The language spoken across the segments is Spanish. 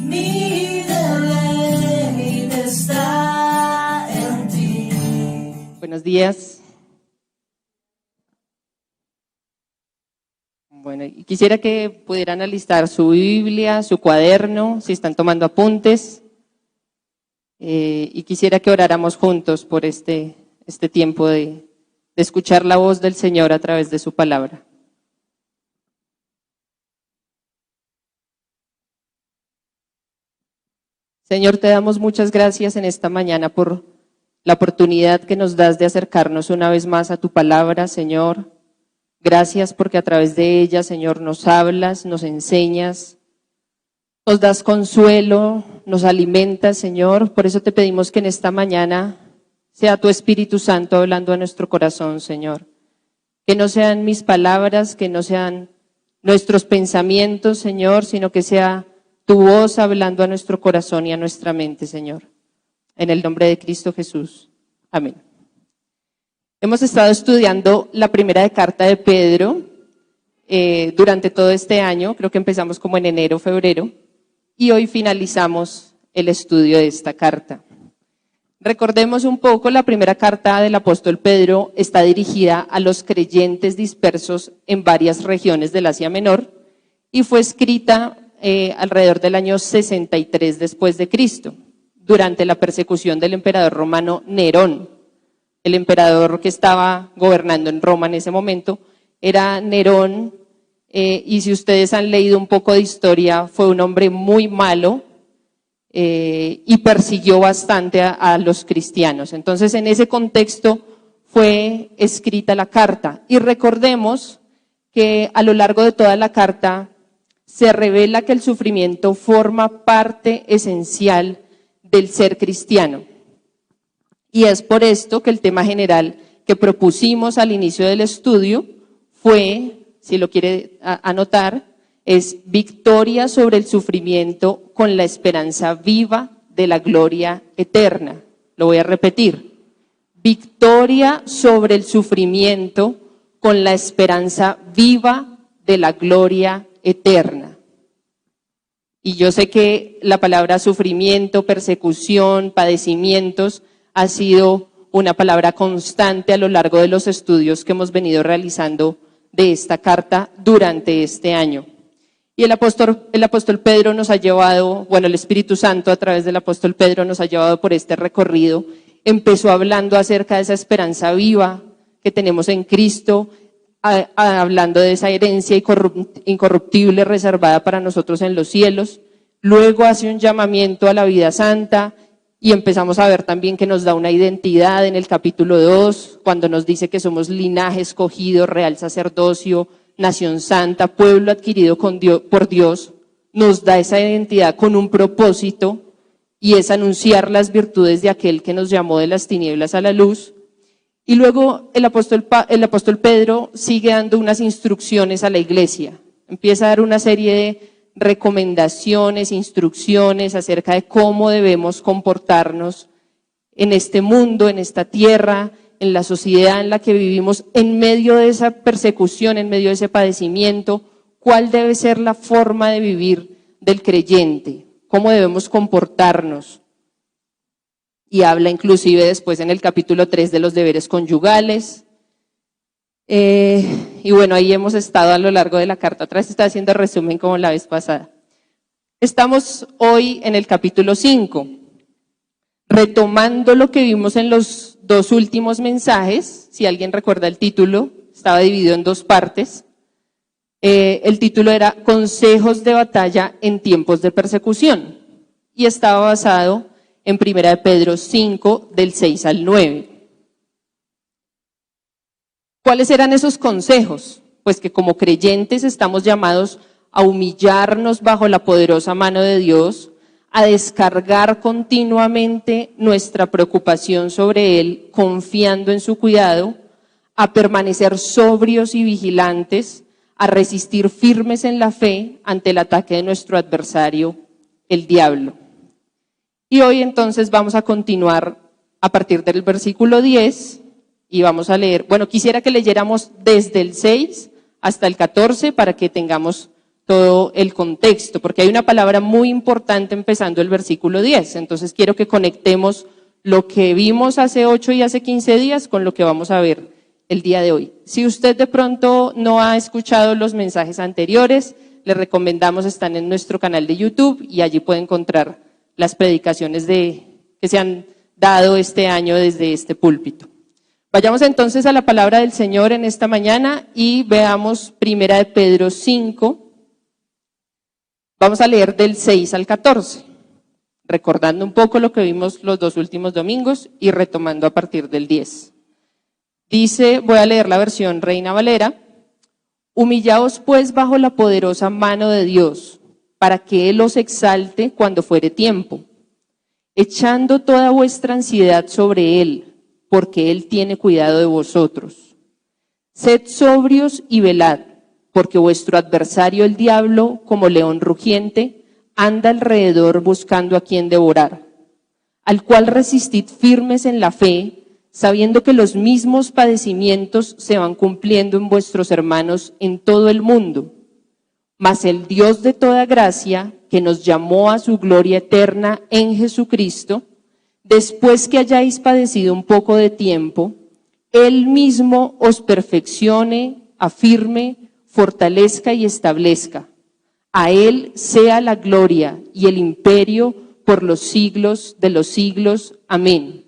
Mi deleite está en ti. Buenos días. Bueno, y quisiera que pudieran alistar su Biblia, su cuaderno, si están tomando apuntes, y quisiera que oráramos juntos por este tiempo de escuchar la voz del Señor a través de su palabra. Señor, te damos muchas gracias en esta mañana por la oportunidad que nos das de acercarnos una vez más a tu palabra, Señor. Gracias porque a través de ella, Señor, nos hablas, nos enseñas, nos das consuelo, nos alimentas, Señor. Por eso te pedimos que en esta mañana sea tu Espíritu Santo hablando a nuestro corazón, Señor. Que no sean mis palabras, que no sean nuestros pensamientos, Señor, sino que sea tu voz hablando a nuestro corazón y a nuestra mente, Señor. En el nombre de Cristo Jesús. Amén. Hemos estado estudiando la primera carta de Pedro durante todo este año. Creo que empezamos como en enero, febrero. Y hoy finalizamos el estudio de esta carta. Recordemos un poco, la primera carta del apóstol Pedro está dirigida a los creyentes dispersos en varias regiones del Asia Menor y fue escrita alrededor del año 63 después de Cristo, durante la persecución del emperador romano Nerón. El emperador que estaba gobernando en Roma en ese momento era Nerón, y si ustedes han leído un poco de historia, fue un hombre muy malo y persiguió bastante a los cristianos. Entonces, en ese contexto fue escrita la carta. Y recordemos que a lo largo de toda la carta se revela que el sufrimiento forma parte esencial del ser cristiano. Y es por esto que el tema general que propusimos al inicio del estudio fue, si lo quiere anotar, es victoria sobre el sufrimiento con la esperanza viva de la gloria eterna. Lo voy a repetir. Victoria sobre el sufrimiento con la esperanza viva de la gloria eterna. Y yo sé que la palabra sufrimiento, persecución, padecimientos ha sido una palabra constante a lo largo de los estudios que hemos venido realizando de esta carta durante este año. Y el apóstol Pedro nos ha llevado, el Espíritu Santo a través del apóstol Pedro nos ha llevado por este recorrido. Empezó hablando acerca de esa esperanza viva que tenemos en Cristo, hablando de esa herencia incorruptible reservada para nosotros en los cielos. Luego hace un llamamiento a la vida santa y empezamos a ver también que nos da una identidad en el capítulo 2, cuando nos dice que somos linaje escogido, real sacerdocio, nación santa, pueblo adquirido por Dios. Nos da esa identidad con un propósito y es anunciar las virtudes de aquel que nos llamó de las tinieblas a la luz. Y luego el apóstol Pedro sigue dando unas instrucciones a la iglesia. Empieza a dar una serie de recomendaciones, instrucciones acerca de cómo debemos comportarnos en este mundo, en esta tierra, en la sociedad en la que vivimos, en medio de esa persecución, en medio de ese padecimiento. ¿Cuál debe ser la forma de vivir del creyente? ¿Cómo debemos comportarnos? Y habla inclusive después en el capítulo 3 de los deberes conyugales. Y ahí hemos estado a lo largo de la carta. Otra vez está haciendo resumen como la vez pasada. Estamos hoy en el capítulo 5, retomando lo que vimos en los dos últimos mensajes. Si alguien recuerda el título, estaba dividido en dos partes. El título era Consejos de batalla en tiempos de persecución y estaba basado en 1 Pedro 5, del 6 al 9. ¿Cuáles eran esos consejos? Pues que como creyentes estamos llamados a humillarnos bajo la poderosa mano de Dios, a descargar continuamente nuestra preocupación sobre Él, confiando en su cuidado, a permanecer sobrios y vigilantes, a resistir firmes en la fe ante el ataque de nuestro adversario, el diablo. Y hoy entonces vamos a continuar a partir del versículo 10 y vamos a leer, quisiera que leyéramos desde el 6 hasta el 14 para que tengamos todo el contexto, porque hay una palabra muy importante empezando el versículo 10. Entonces quiero que conectemos lo que vimos hace 8 y hace 15 días con lo que vamos a ver el día de hoy. Si usted de pronto no ha escuchado los mensajes anteriores, le recomendamos, están en nuestro canal de YouTube y allí puede encontrar las predicaciones que se han dado este año desde este púlpito. Vayamos entonces a la palabra del Señor en esta mañana y veamos Primera de Pedro 5. Vamos a leer del 6 al 14, recordando un poco lo que vimos los 2 últimos domingos y retomando a partir del 10. Dice, voy a leer la versión Reina Valera: humillaos pues bajo la poderosa mano de Dios, para que Él os exalte cuando fuere tiempo, echando toda vuestra ansiedad sobre Él, porque Él tiene cuidado de vosotros. Sed sobrios y velad, porque vuestro adversario el diablo, como león rugiente, anda alrededor buscando a quien devorar, al cual resistid firmes en la fe, sabiendo que los mismos padecimientos se van cumpliendo en vuestros hermanos en todo el mundo. Mas el Dios de toda gracia, que nos llamó a su gloria eterna en Jesucristo, después que hayáis padecido un poco de tiempo, Él mismo os perfeccione, afirme, fortalezca y establezca. A Él sea la gloria y el imperio por los siglos de los siglos. Amén.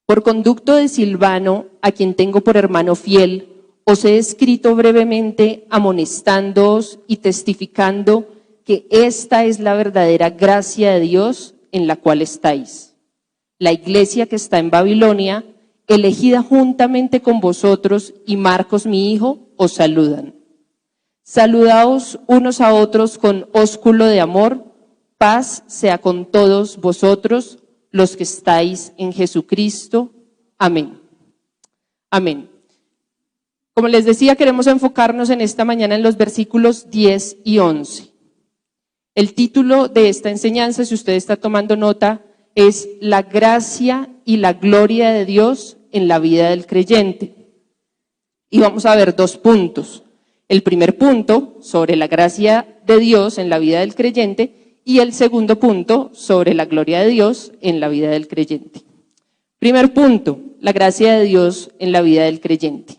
Por conducto de Silvano, a quien tengo por hermano fiel, os he escrito brevemente amonestándoos y testificando que esta es la verdadera gracia de Dios en la cual estáis. La iglesia que está en Babilonia, elegida juntamente con vosotros, y Marcos mi hijo, os saludan. Saludaos unos a otros con ósculo de amor. Paz sea con todos vosotros, los que estáis en Jesucristo. Amén. Amén. Como les decía, queremos enfocarnos en esta mañana en los versículos 10 y 11. El título de esta enseñanza, si usted está tomando nota, es la gracia y la gloria de Dios en la vida del creyente. Y vamos a ver 2 puntos. El primer punto, sobre la gracia de Dios en la vida del creyente, y el segundo punto, sobre la gloria de Dios en la vida del creyente. Primer punto, la gracia de Dios en la vida del creyente.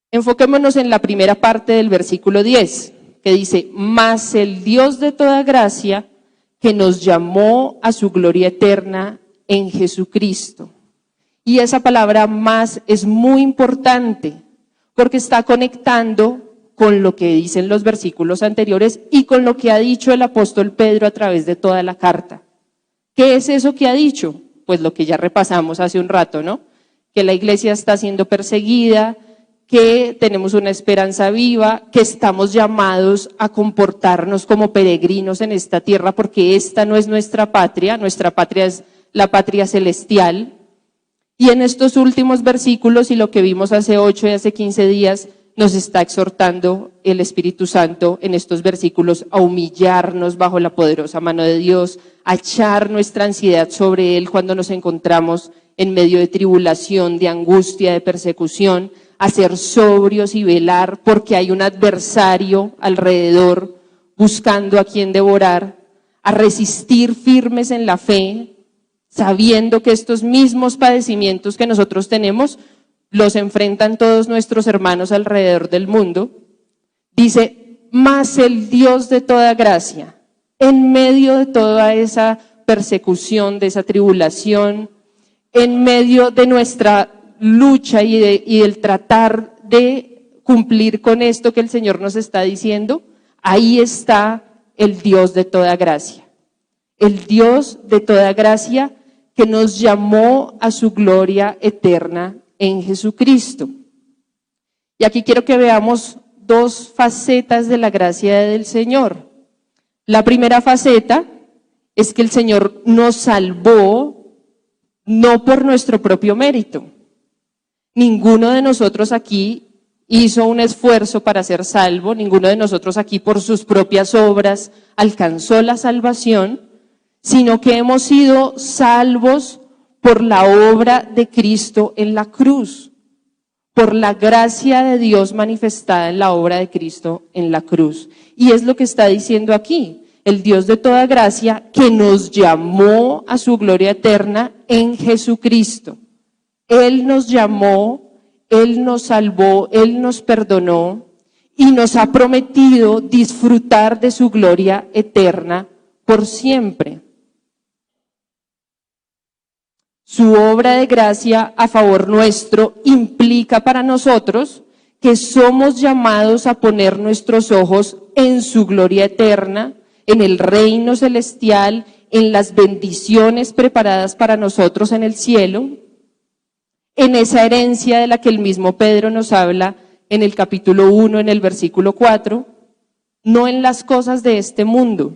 Enfoquémonos en la primera parte del versículo 10, que dice, mas el Dios de toda gracia, que nos llamó a su gloria eterna en Jesucristo. Y esa palabra más es muy importante, porque está conectando con lo que dicen los versículos anteriores y con lo que ha dicho el apóstol Pedro a través de toda la carta. ¿Qué es eso que ha dicho? Pues lo que ya repasamos hace un rato, ¿no? Que la iglesia está siendo perseguida, que tenemos una esperanza viva, que estamos llamados a comportarnos como peregrinos en esta tierra, porque esta no es nuestra patria es la patria celestial. Y en estos últimos versículos y lo que vimos hace 8 y hace 15 días, nos está exhortando el Espíritu Santo en estos versículos a humillarnos bajo la poderosa mano de Dios, a echar nuestra ansiedad sobre Él cuando nos encontramos en medio de tribulación, de angustia, de persecución, a ser sobrios y velar porque hay un adversario alrededor buscando a quien devorar, a resistir firmes en la fe, sabiendo que estos mismos padecimientos que nosotros tenemos los enfrentan todos nuestros hermanos alrededor del mundo. Dice, mas el Dios de toda gracia, en medio de toda esa persecución, de esa tribulación, en medio de nuestra lucha y del tratar de cumplir con esto que el Señor nos está diciendo, ahí está el Dios de toda gracia. El Dios de toda gracia que nos llamó a su gloria eterna en Jesucristo. Y aquí quiero que veamos 2 facetas de la gracia del Señor. La primera faceta es que el Señor nos salvó no por nuestro propio mérito. Ninguno de nosotros aquí hizo un esfuerzo para ser salvo, ninguno de nosotros aquí por sus propias obras alcanzó la salvación, sino que hemos sido salvos por la obra de Cristo en la cruz, por la gracia de Dios manifestada en la obra de Cristo en la cruz. Y es lo que está diciendo aquí, el Dios de toda gracia que nos llamó a su gloria eterna en Jesucristo. Él nos llamó, Él nos salvó, Él nos perdonó y nos ha prometido disfrutar de su gloria eterna por siempre. Su obra de gracia a favor nuestro implica para nosotros que somos llamados a poner nuestros ojos en su gloria eterna, en el reino celestial, en las bendiciones preparadas para nosotros en el cielo, en esa herencia de la que el mismo Pedro nos habla en el capítulo 1, en el versículo 4, no en las cosas de este mundo,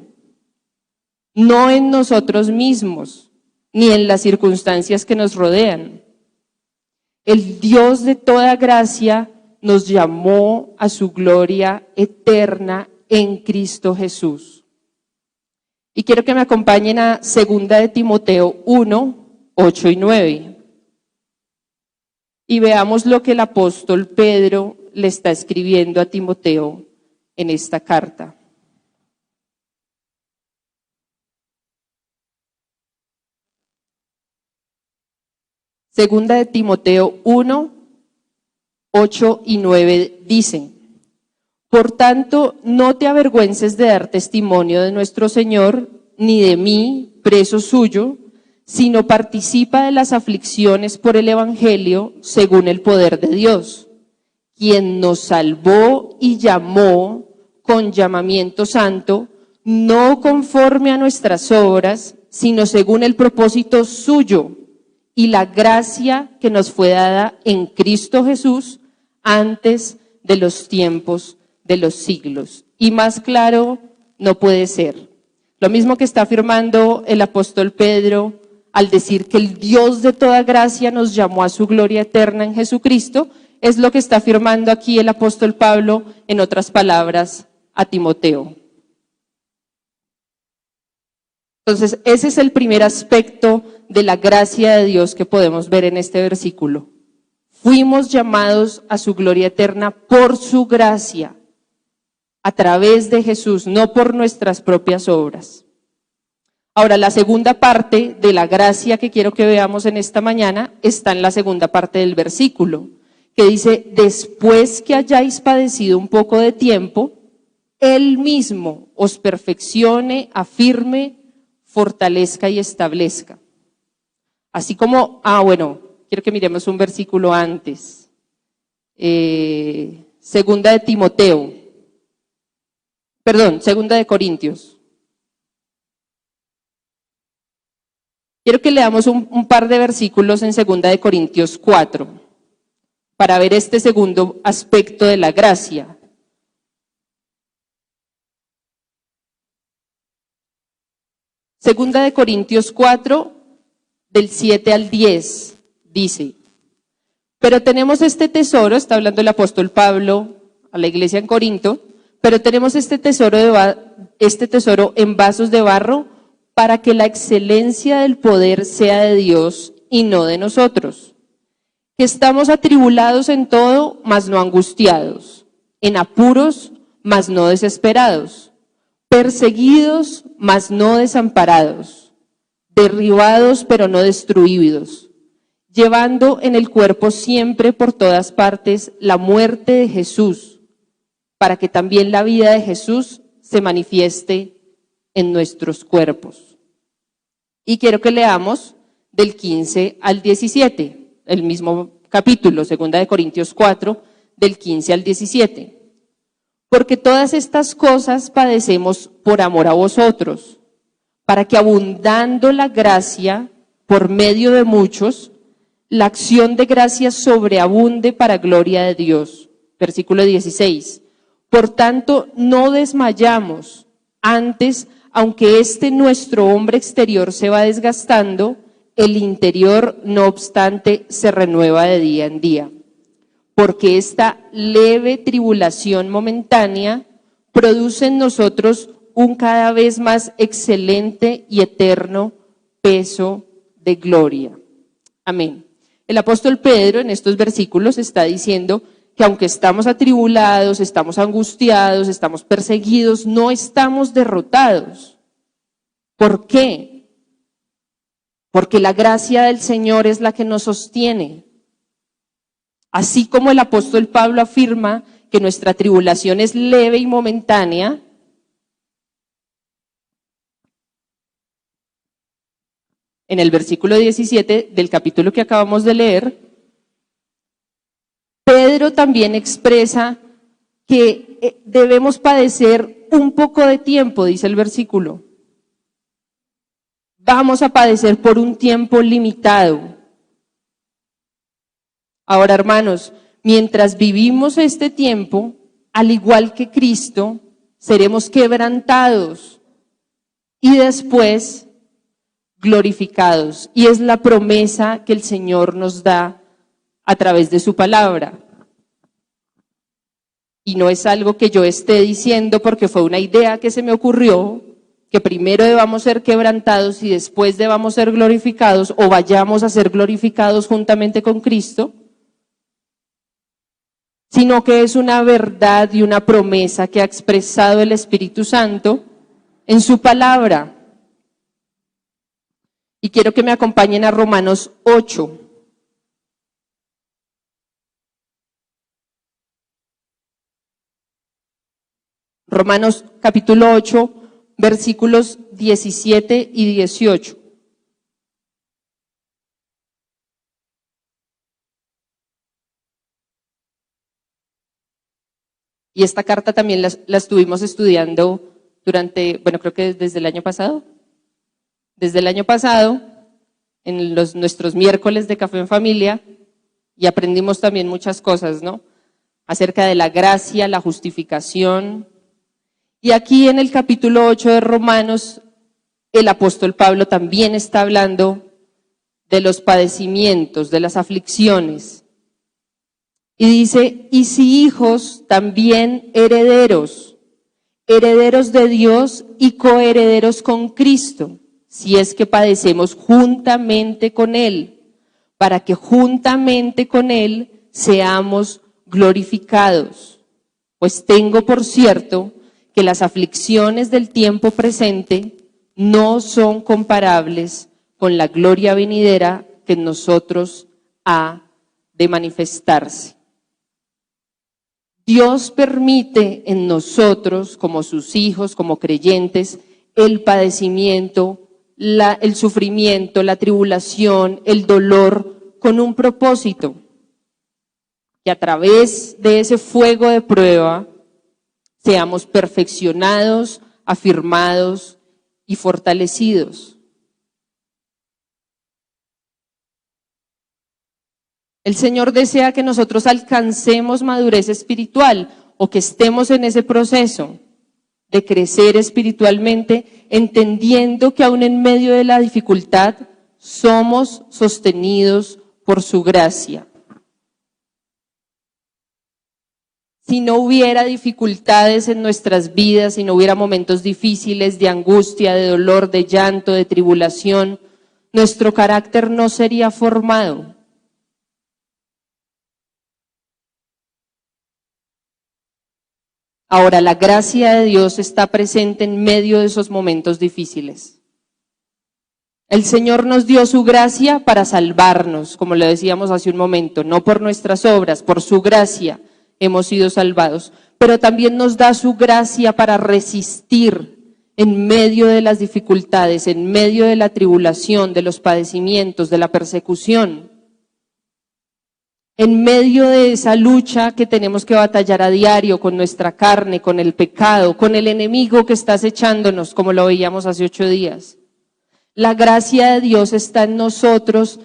no en nosotros mismos, ni en las circunstancias que nos rodean. El Dios de toda gracia nos llamó a su gloria eterna en Cristo Jesús. Y quiero que me acompañen a 2 de Timoteo 1, 8 y 9. Y veamos lo que el apóstol Pedro le está escribiendo a Timoteo en esta carta. Segunda de Timoteo 1, 8 y 9 dice: Por tanto, no te avergüences de dar testimonio de nuestro Señor, ni de mí, preso suyo, sino participa de las aflicciones por el Evangelio según el poder de Dios, quien nos salvó y llamó con llamamiento santo, no conforme a nuestras obras, sino según el propósito suyo y la gracia que nos fue dada en Cristo Jesús antes de los tiempos de los siglos. Y más claro no puede ser. Lo mismo que está afirmando el apóstol Pedro al decir que el Dios de toda gracia nos llamó a su gloria eterna en Jesucristo, es lo que está afirmando aquí el apóstol Pablo, en otras palabras, a Timoteo. Entonces, ese es el primer aspecto de la gracia de Dios que podemos ver en este versículo. Fuimos llamados a su gloria eterna por su gracia, a través de Jesús, no por nuestras propias obras. Ahora, la segunda parte de la gracia que quiero que veamos en esta mañana está en la segunda parte del versículo, que dice: después que hayáis padecido un poco de tiempo, Él mismo os perfeccione, afirme, fortalezca y establezca. Así como, quiero que miremos un versículo antes. Segunda de Corintios. Quiero que leamos un par de versículos en 2 de Corintios 4 para ver este segundo aspecto de la gracia. Segunda de Corintios 4, del 7 al 10, dice: pero tenemos este tesoro, está hablando el apóstol Pablo a la iglesia en Corinto, pero tenemos este tesoro en vasos de barro para que la excelencia del poder sea de Dios y no de nosotros. Que estamos atribulados en todo, mas no angustiados, en apuros, mas no desesperados, perseguidos, mas no desamparados, derribados, pero no destruidos, llevando en el cuerpo siempre por todas partes la muerte de Jesús, para que también la vida de Jesús se manifieste en nuestros cuerpos. Y quiero que leamos del 15 al 17, el mismo capítulo, 2 de Corintios 4, del 15 al 17. Porque todas estas cosas padecemos por amor a vosotros, para que abundando la gracia por medio de muchos, la acción de gracia sobreabunde para gloria de Dios. Versículo 16. Por tanto, no desmayamos, antes, aunque nuestro hombre exterior se va desgastando, el interior, no obstante, se renueva de día en día. Porque esta leve tribulación momentánea produce en nosotros un cada vez más excelente y eterno peso de gloria. Amén. El apóstol Pedro en estos versículos está diciendo que aunque estamos atribulados, estamos angustiados, estamos perseguidos, no estamos derrotados. ¿Por qué? Porque la gracia del Señor es la que nos sostiene. Así como el apóstol Pablo afirma que nuestra tribulación es leve y momentánea, en el versículo 17 del capítulo que acabamos de leer, Pedro también expresa que debemos padecer un poco de tiempo, dice el versículo. Vamos a padecer por un tiempo limitado. Ahora, hermanos, mientras vivimos este tiempo, al igual que Cristo, seremos quebrantados y después glorificados. Y es la promesa que el Señor nos da a través de su palabra. Y no es algo que yo esté diciendo porque fue una idea que se me ocurrió, que primero debamos ser quebrantados y después debamos ser glorificados o vayamos a ser glorificados juntamente con Cristo, sino que es una verdad y una promesa que ha expresado el Espíritu Santo en su palabra. Y quiero que me acompañen a Romanos 8. Romanos capítulo 8, versículos 17 y 18. Y esta carta también la estuvimos estudiando durante, creo que desde el año pasado. Desde el año pasado, en nuestros miércoles de Café en Familia, y aprendimos también muchas cosas, ¿no? Acerca de la gracia, la justificación. Y aquí en el capítulo 8 de Romanos, el apóstol Pablo también está hablando de los padecimientos, de las aflicciones. Y dice, y si hijos, también herederos, herederos de Dios y coherederos con Cristo, si es que padecemos juntamente con Él, para que juntamente con Él seamos glorificados. Pues tengo por cierto que las aflicciones del tiempo presente no son comparables con la gloria venidera que en nosotros ha de manifestarse. Dios permite en nosotros, como sus hijos, como creyentes, el padecimiento, el sufrimiento, la tribulación, el dolor, con un propósito. Que a través de ese fuego de prueba seamos perfeccionados, afirmados y fortalecidos. El Señor desea que nosotros alcancemos madurez espiritual o que estemos en ese proceso de crecer espiritualmente, entendiendo que aún en medio de la dificultad somos sostenidos por su gracia. Si no hubiera dificultades en nuestras vidas, si no hubiera momentos difíciles de angustia, de dolor, de llanto, de tribulación, nuestro carácter no sería formado. Ahora, la gracia de Dios está presente en medio de esos momentos difíciles. El Señor nos dio su gracia para salvarnos, como le decíamos hace un momento, no por nuestras obras, por su gracia hemos sido salvados, pero también nos da su gracia para resistir en medio de las dificultades, en medio de la tribulación, de los padecimientos, de la persecución. En medio de esa lucha que tenemos que batallar a diario con nuestra carne, con el pecado, con el enemigo que está acechándonos, como lo veíamos hace 8 días. La gracia de Dios está en nosotros,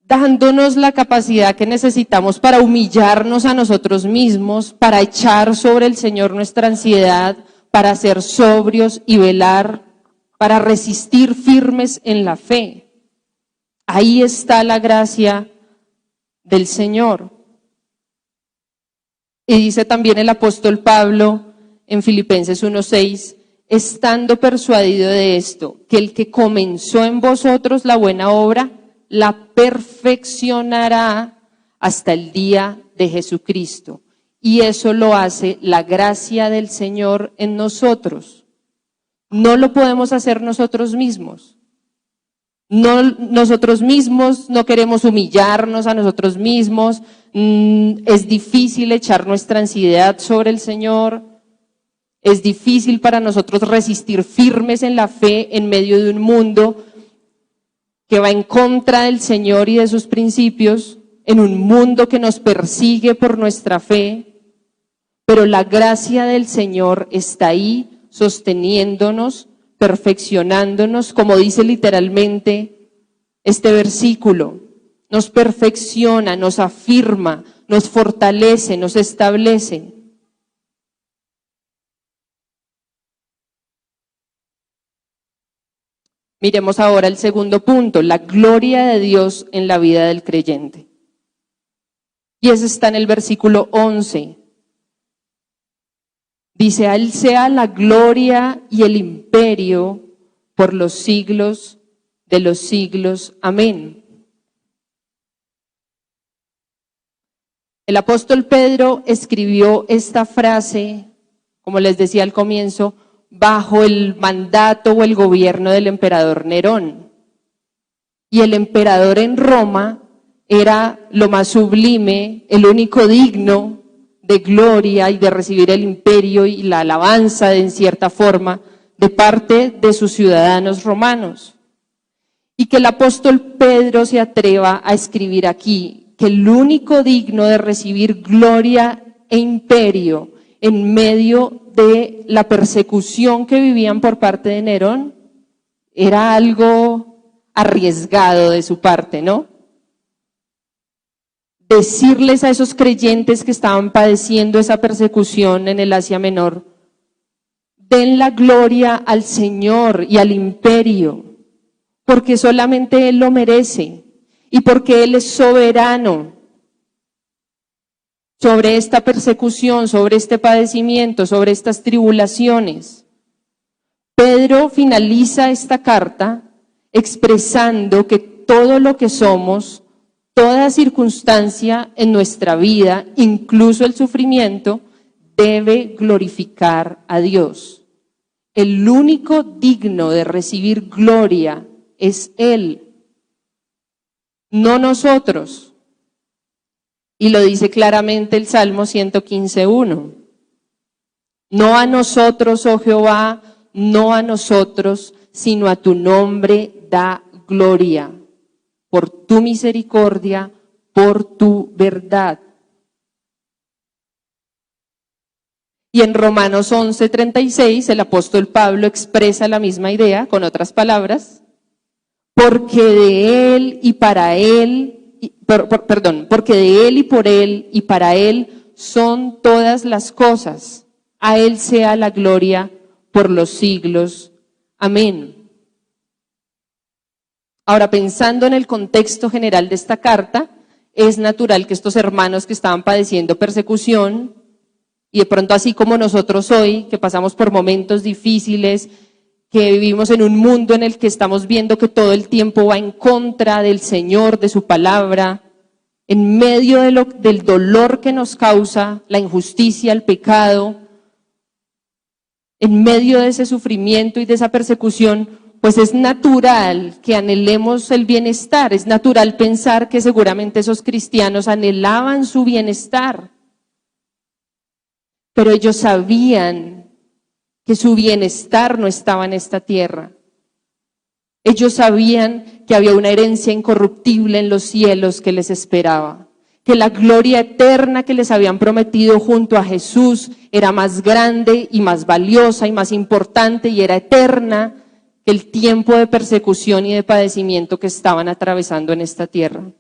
dándonos la capacidad que necesitamos para humillarnos a nosotros mismos, para echar sobre el Señor nuestra ansiedad, para ser sobrios y velar, para resistir firmes en la fe. Ahí está la gracia del Señor. Y dice también el apóstol Pablo en Filipenses 1:6, estando persuadido de esto, que el que comenzó en vosotros la buena obra, la perfeccionará hasta el día de Jesucristo. Y eso lo hace la gracia del Señor en nosotros. No lo podemos hacer nosotros mismos. No, nosotros mismos no queremos humillarnos a nosotros mismos. Es difícil echar nuestra ansiedad sobre el Señor. Es difícil para nosotros resistir firmes en la fe en medio de un mundo que va en contra del Señor y de sus principios, en un mundo que nos persigue por nuestra fe. Pero la gracia del Señor está ahí sosteniéndonos, perfeccionándonos, como dice literalmente este versículo. Nos perfecciona, nos afirma, nos fortalece, nos establece. Miremos ahora el segundo punto, la gloria de Dios en la vida del creyente. Y eso está en el versículo 11. Dice, a Él sea la gloria y el imperio por los siglos de los siglos. Amén. El apóstol Pedro escribió esta frase, como les decía al comienzo, bajo el mandato o el gobierno del emperador Nerón. Y el emperador en Roma era lo más sublime, el único digno de gloria y de recibir el imperio y la alabanza en cierta forma de parte de sus ciudadanos romanos. Y que el apóstol Pedro se atreva a escribir aquí que el único digno de recibir gloria e imperio en medio de la persecución que vivían por parte de Nerón era algo arriesgado de su parte, ¿no? Decirles a esos creyentes que estaban padeciendo esa persecución en el Asia Menor, den la gloria al Señor y al imperio, porque solamente Él lo merece y porque Él es soberano sobre esta persecución, sobre este padecimiento, sobre estas tribulaciones. Pedro finaliza esta carta expresando que todo lo que somos, toda circunstancia en nuestra vida, incluso el sufrimiento, debe glorificar a Dios. El único digno de recibir gloria es Él, no nosotros. Y lo dice claramente el Salmo 115:1. No a nosotros, oh Jehová, no a nosotros, sino a tu nombre da gloria, por tu misericordia, por tu verdad. Y en Romanos 11:36 el apóstol Pablo expresa la misma idea con otras palabras, porque de Él y para Él, porque de Él y por Él y para Él son todas las cosas. A Él sea la gloria por los siglos. Amén. Ahora, pensando en el contexto general de esta carta, es natural que estos hermanos que estaban padeciendo persecución, y de pronto así como nosotros hoy, que pasamos por momentos difíciles, que vivimos en un mundo en el que estamos viendo que todo el tiempo va en contra del Señor, de su palabra, en medio del dolor que nos causa la injusticia, el pecado, en medio de ese sufrimiento y de esa persecución, pues es natural que anhelemos el bienestar, es natural pensar que seguramente esos cristianos anhelaban su bienestar, pero ellos sabían que su bienestar no estaba en esta tierra. Ellos sabían que había una herencia incorruptible en los cielos que les esperaba, que la gloria eterna que les habían prometido junto a Jesús era más grande y más valiosa y más importante y era eterna que el tiempo de persecución y de padecimiento que estaban atravesando en esta tierra.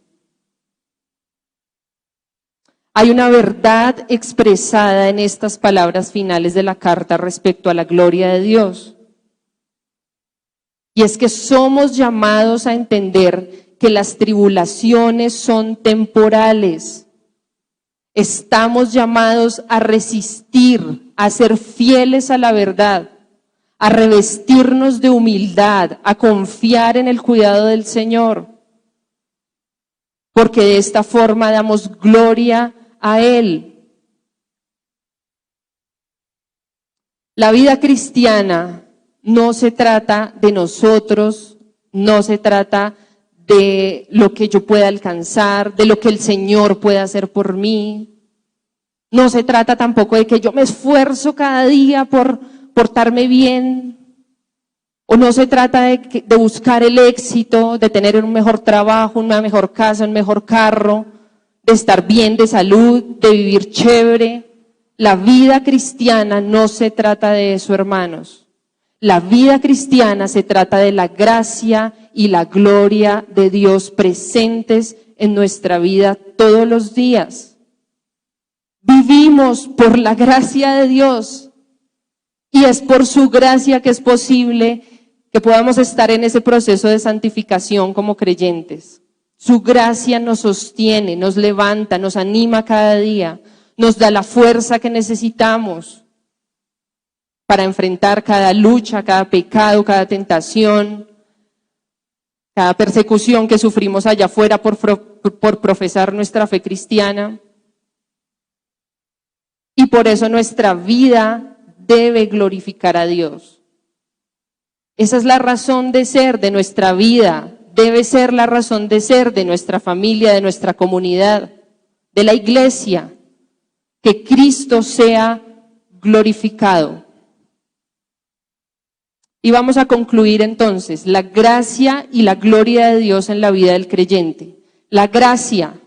Hay una verdad expresada en estas palabras finales de la carta respecto a la gloria de Dios. Y es que somos llamados a entender que las tribulaciones son temporales. Estamos llamados a resistir, a ser fieles a la verdad, a revestirnos de humildad, a confiar en el cuidado del Señor. porque de esta forma damos gloria a Él. La vida cristiana no se trata de nosotros, no se trata de lo que yo pueda alcanzar, de lo que el Señor pueda hacer por mí. No se trata tampoco de que yo me esfuerzo cada día por portarme bien. O no se trata de buscar el éxito, de tener un mejor trabajo, una mejor casa, un mejor carro, de estar bien de salud, de vivir chévere. La vida cristiana no se trata de eso, hermanos. La vida cristiana se trata de la gracia y la gloria de Dios presentes en nuestra vida todos los días. Vivimos por la gracia de Dios y es por su gracia que es posible que podamos estar en ese proceso de santificación como creyentes. Su gracia nos sostiene, nos levanta, nos anima cada día, nos da la fuerza que necesitamos para enfrentar cada lucha, cada pecado, cada tentación, cada persecución que sufrimos allá afuera por profesar nuestra fe cristiana. Y por eso nuestra vida debe glorificar a Dios. Esa es la razón de ser de nuestra vida, debe ser la razón de ser de nuestra familia, de nuestra comunidad, de la iglesia, que Cristo sea glorificado. Y vamos a concluir entonces, la gracia y la gloria de Dios en la vida del creyente. La gracia,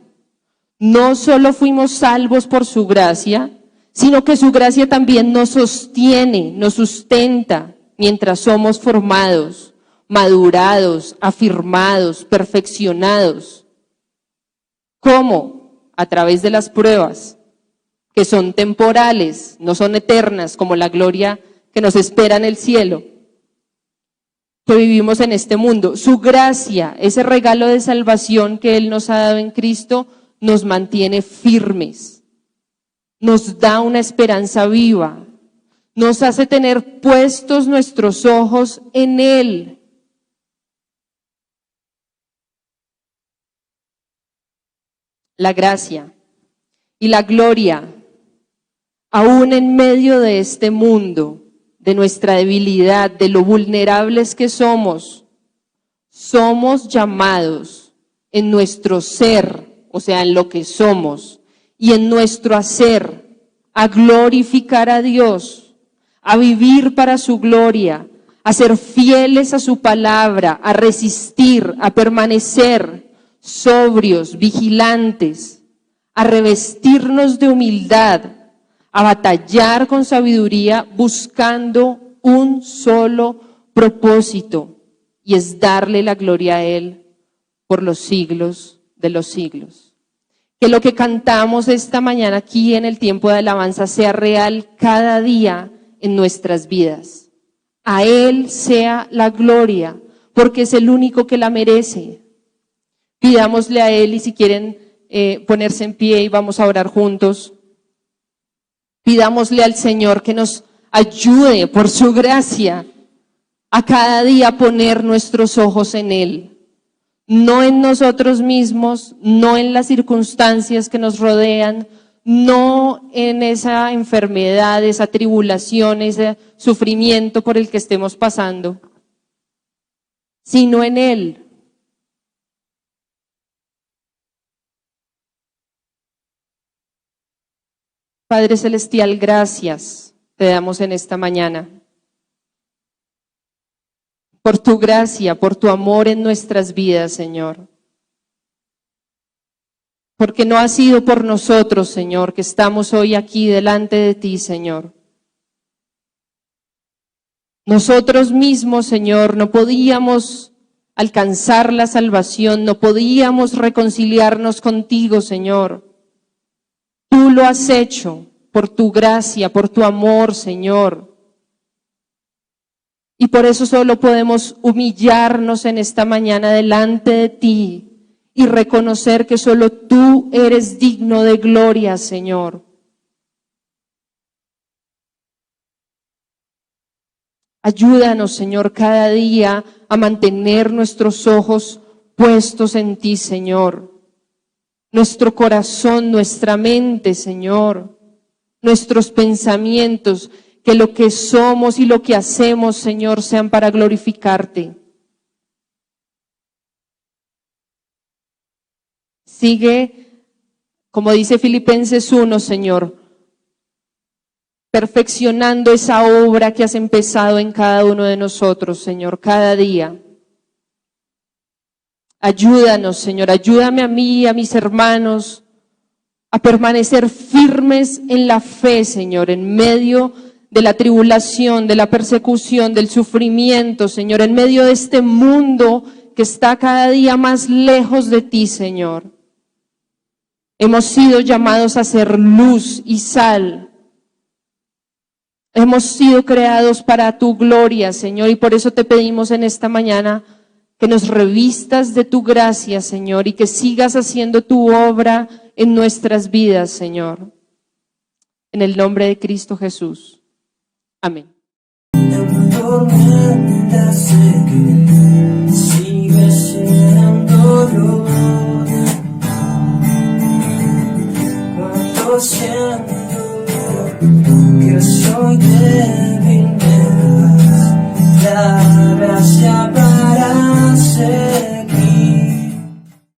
no solo fuimos salvos por su gracia, sino que su gracia también nos sostiene, nos sustenta, mientras somos formados, madurados, afirmados, perfeccionados. ¿Cómo? A través de las pruebas, que son temporales, no son eternas, como la gloria que nos espera en el cielo, que vivimos en este mundo. Su gracia, ese regalo de salvación que Él nos ha dado en Cristo, nos mantiene firmes, nos da una esperanza viva, nos hace tener puestos nuestros ojos en Él. La gracia y la gloria, aún en medio de este mundo, de nuestra debilidad, de lo vulnerables que somos llamados en nuestro ser, o sea, en lo que somos, y en nuestro hacer, a glorificar a Dios, a vivir para su gloria, a ser fieles a su palabra, a resistir, a permanecer sobrios, vigilantes, a revestirnos de humildad, a batallar con sabiduría buscando un solo propósito, y es darle la gloria a Él por los siglos de los siglos. Que lo que cantamos esta mañana aquí en el tiempo de alabanza sea real cada día en nuestras vidas. A Él sea la gloria, porque es el único que la merece. Pidámosle a Él, y si quieren ponerse en pie y vamos a orar juntos, pidámosle al Señor que nos ayude por su gracia a cada día poner nuestros ojos en Él, no en nosotros mismos, no en las circunstancias que nos rodean, no en esa enfermedad, esa tribulación, ese sufrimiento por el que estemos pasando, sino en Él. Padre Celestial, gracias te damos en esta mañana por tu gracia, por tu amor en nuestras vidas, Señor. Porque no ha sido por nosotros, Señor, que estamos hoy aquí delante de ti, Señor. Nosotros mismos, Señor, no podíamos alcanzar la salvación, no podíamos reconciliarnos contigo, Señor. Tú lo has hecho por tu gracia, por tu amor, Señor. Y por eso solo podemos humillarnos en esta mañana delante de ti y reconocer que solo tú eres digno de gloria, Señor. Ayúdanos, Señor, cada día a mantener nuestros ojos puestos en ti, Señor. nuestro corazón, nuestra mente, Señor, nuestros pensamientos, que lo que somos y lo que hacemos, Señor, sean para glorificarte. Sigue, como dice Filipenses 1, Señor, perfeccionando esa obra que has empezado en cada uno de nosotros, Señor, cada día. Ayúdanos, Señor, ayúdame a mí y a mis hermanos a permanecer firmes en la fe, Señor, en medio de la tribulación, de la persecución, del sufrimiento, Señor, en medio de este mundo que está cada día más lejos de ti, Señor. Hemos sido llamados a ser luz y sal. Hemos sido creados para tu gloria, Señor, y por eso te pedimos en esta mañana que nos revistas de tu gracia, Señor, y que sigas haciendo tu obra en nuestras vidas, Señor. En el nombre de Cristo Jesús. Amén. En tormenta sé que sigues siendo Dios. Cuando siento que soy débil,